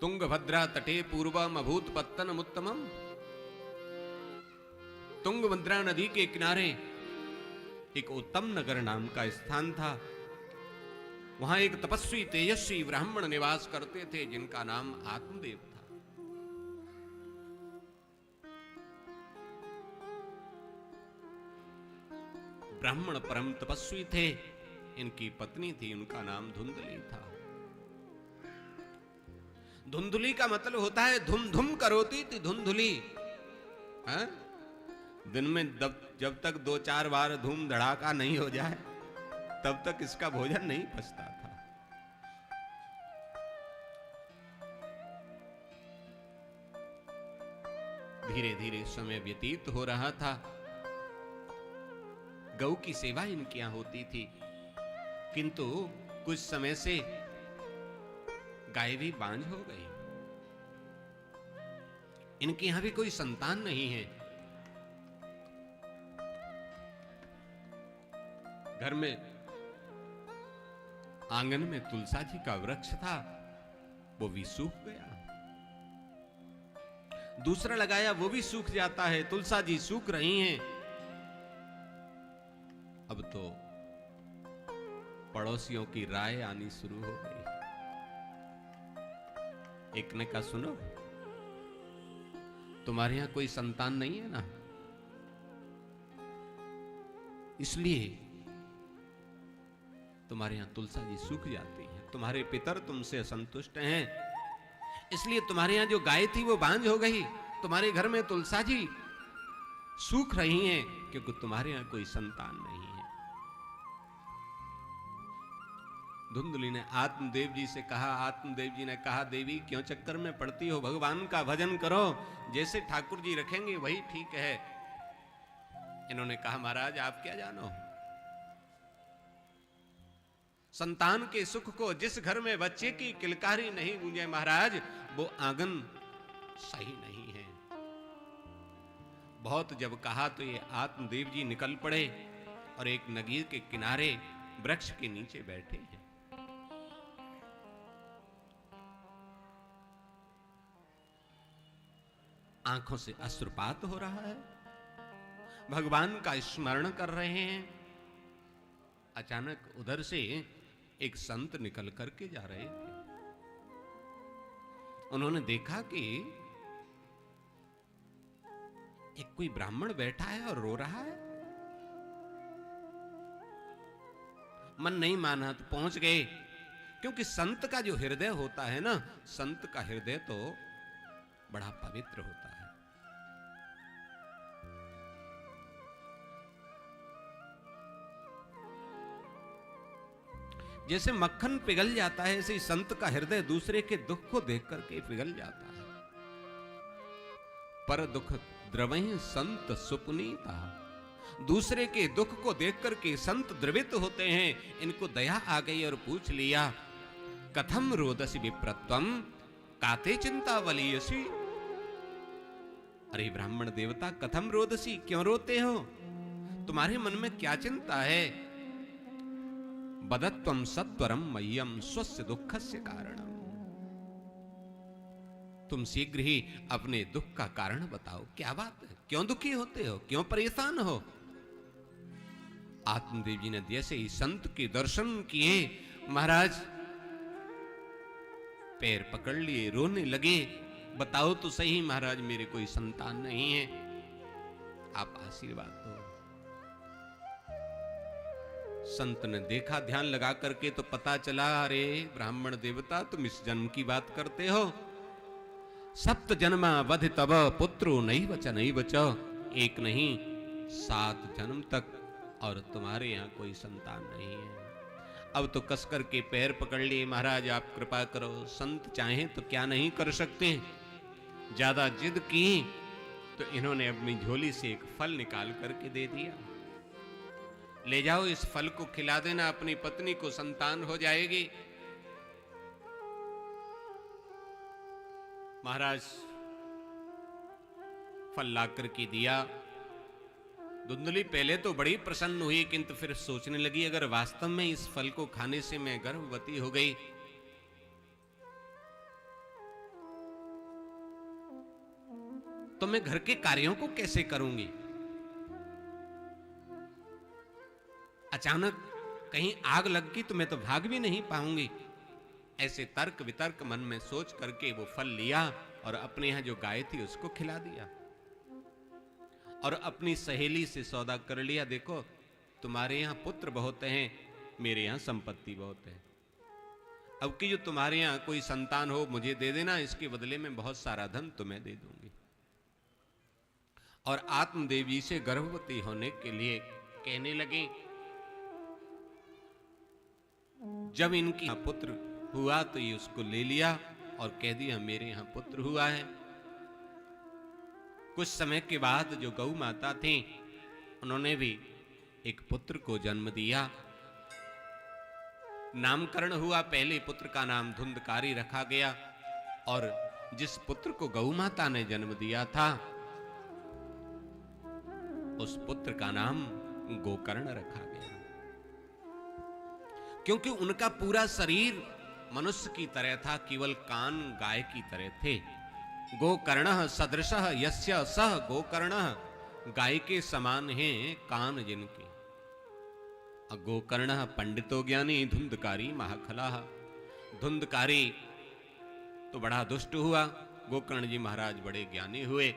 तुंगभद्रा तटे पूर्वम अभूत पत्तनम उत्तमम। तुंगभद्रा नदी के किनारे एक उत्तम नगर नाम का स्थान था। वहां एक तपस्वी तेजस्वी ब्राह्मण निवास करते थे जिनका नाम आत्मदेव था। ब्राह्मण परम तपस्वी थे। इनकी पत्नी थी, उनका नाम धुंधली था। धुंधली का मतलब होता है धुम धुम करोती थी धुंधली। दिन में जब तक 2-4 बार धूम धड़ाका नहीं हो जाए तब तक इसका भोजन नहीं पचता था। धीरे धीरे समय व्यतीत हो रहा था। गौ की सेवा इनके यहां होती थी, किंतु कुछ समय से गाय भी बांझ हो गई। इनके यहां भी कोई संतान नहीं है। घर में आंगन में तुलसा जी का वृक्ष था, वो भी सूख गया। दूसरा लगाया, वो भी सूख जाता है। तुलसा जी सूख रही हैं। अब तो पड़ोसियों की राय आनी शुरू हो गई। एक ने कहा, सुनो, तुम्हारे यहां कोई संतान नहीं है ना, इसलिए तुम्हारे यहां तुलसा जी सूख जाती है। तुम्हारे पितर तुमसे असंतुष्ट हैं, इसलिए तुम्हारे यहां जो गाय थी वो बांझ हो गई। तुम्हारे घर में तुलसा जी सूख रही हैं क्योंकि तुम्हारे यहां कोई संतान नहीं है। धुंधली ने आत्मदेव जी से कहा। आत्मदेव जी ने कहा, देवी क्यों चक्कर में पड़ती हो, भगवान का भजन करो, जैसे ठाकुर जी रखेंगे वही ठीक है। इन्होंने कहा, महाराज आप क्या जानो, संतान के सुख को, जिस घर में बच्चे की किलकारी नहीं गूंजे महाराज, वो आंगन सही नहीं है। बहुत जब कहा तो ये आत्मदेव जी निकल पड़े और एक नगीर के किनारे वृक्ष के नीचे बैठे हैं। आंखों से अश्रुपात हो रहा है, भगवान का स्मरण कर रहे हैं। अचानक उधर से एक संत निकल करके जा रहे थे। उन्होंने देखा कि एक कोई ब्राह्मण बैठा है और रो रहा है। मन नहीं माना तो पहुंच गए, क्योंकि संत का जो हृदय होता है ना, संत का हृदय तो बड़ा पवित्र होता है। जैसे मक्खन पिघल जाता है, ऐसे ही संत का हृदय दूसरे के दुख को देख करके पिघल जाता है। पर दुख द्रवहि संत सुपुनीता, दूसरे के दुख को देख करके संत द्रवित होते हैं। इनको दया आ गई और पूछ लिया, कथम रोदसी विप्रत्वम काते चिंता वलीयसी। अरे ब्राह्मण देवता, कथम रोदसी, क्यों रोते हो, तुम्हारे मन में क्या चिंता है। बदत्वम सत्वरम मह्यम स्वस्य दुःखस्य कारणम, तुम शीघ्र ही अपने दुख का कारण बताओ, क्या बात है, क्यों दुखी होते हो, क्यों परेशान हो। आत्मदेव जी ने जैसे ही संत के दर्शन किए, महाराज पैर पकड़ लिए, रोने लगे। बताओ तो सही महाराज, मेरे कोई संतान नहीं है, आप आशीर्वाद दो। संत ने देखा ध्यान लगा करके तो पता चला, अरे ब्राह्मण देवता, तुम इस जन्म की बात करते हो। सप्त जन्मा वध तब पुत्रो नहीं बचा नहीं बचा, एक नहीं 7 जन्म तक, और तुम्हारे यहां कोई संतान नहीं है। अब तो कसकर के पैर पकड़ लिए, महाराज आप कृपा करो, संत चाहें तो क्या नहीं कर सकते। ज्यादा जिद की तो इन्होंने अपनी झोली से एक फल निकाल करके दे दिया। ले जाओ, इस फल को खिला देना, अपनी पत्नी को संतान हो जाएगी। महाराज फल ला करके दिया। धुंधली पहले तो बड़ी प्रसन्न हुई, किंतु फिर सोचने लगी, अगर वास्तव में इस फल को खाने से मैं गर्भवती हो गई तो मैं घर के कार्यों को कैसे करूंगी? अचानक कहीं आग लग गई तो मैं तो भाग भी नहीं पाऊंगी। ऐसे तर्क वितर्क मन में सोच करके वो फल लिया और अपने यहां जो गाय थी उसको खिला दिया और अपनी सहेली से सौदा कर लिया, देखो तुम्हारे यहां पुत्र बहुत हैं, मेरे यहां संपत्ति बहुत है। अब कि जो तुम्हारे यहां कोई संतान हो मुझे दे देना, इसके बदले में बहुत सारा धन तुम्हें दे दूंगी। और आत्मदेवी से गर्भवती होने के लिए कहने लगे। जब इनकी पुत्र हुआ तो ये उसको ले लिया और कह दिया मेरे यहां पुत्र हुआ है। कुछ समय के बाद जो गौ माता थी उन्होंने भी एक पुत्र को जन्म दिया। नामकरण हुआ, पहले पुत्र का नाम धुंधकारी रखा गया और जिस पुत्र को गौ माता ने जन्म दिया था उस पुत्र का नाम गोकर्ण रखा गया, क्योंकि उनका पूरा शरीर मनुष्य की तरह था, केवल कान गाय की तरह थे। गोकर्ण सदृशः यस्य सह गोकर्ण, गाय के समान हैं कान जिनके। गोकर्ण पंडितो ज्ञानी धुंधकारी महाखला। धुंधकारी तो बड़ा दुष्ट हुआ, गोकर्ण जी महाराज बड़े ज्ञानी हुए।